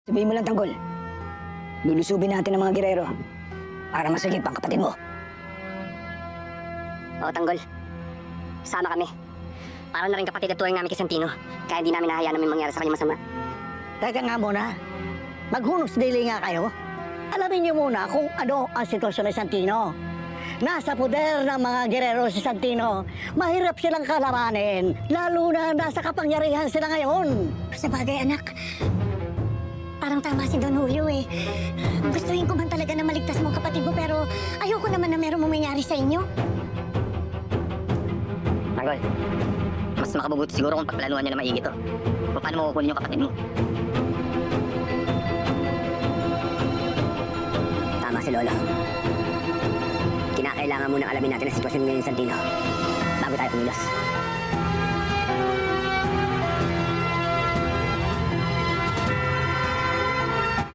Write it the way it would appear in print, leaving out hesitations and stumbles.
Sabihin mo lang, Tanggol. Lulusubin natin ang mga girero para masagip ang kapatid mo. Oo, Tanggol. Sama kami. Para na rin kapatid at tuwing namin kay Santino. Kaya hindi namin nahayaan na may mangyari sa kanya masama. Teka nga muna, maghunos dili nga kayo. Alamin niyo muna kung ano ang sitwasyon ni Santino. Nasa poder ng mga gerero si Santino. Mahirap silang kalamanin, lalo na nasa kapangyarihan sila ngayon. Sa bagay, anak. Parang tama si Don Julio eh. Gustuhin ko man talaga na maligtas mo kapatid mo pero ayoko naman na meron mangyari sa inyo. Tanggol, mas makabubuti siguro kung pagplanuhan niya na maigi to. Kung paano mo kukunin yung kapatid mo. Tama si Lolo. Kinakailangan munang alamin natin ang sitwasyon ngayon sa Santino bago tayo kumilos.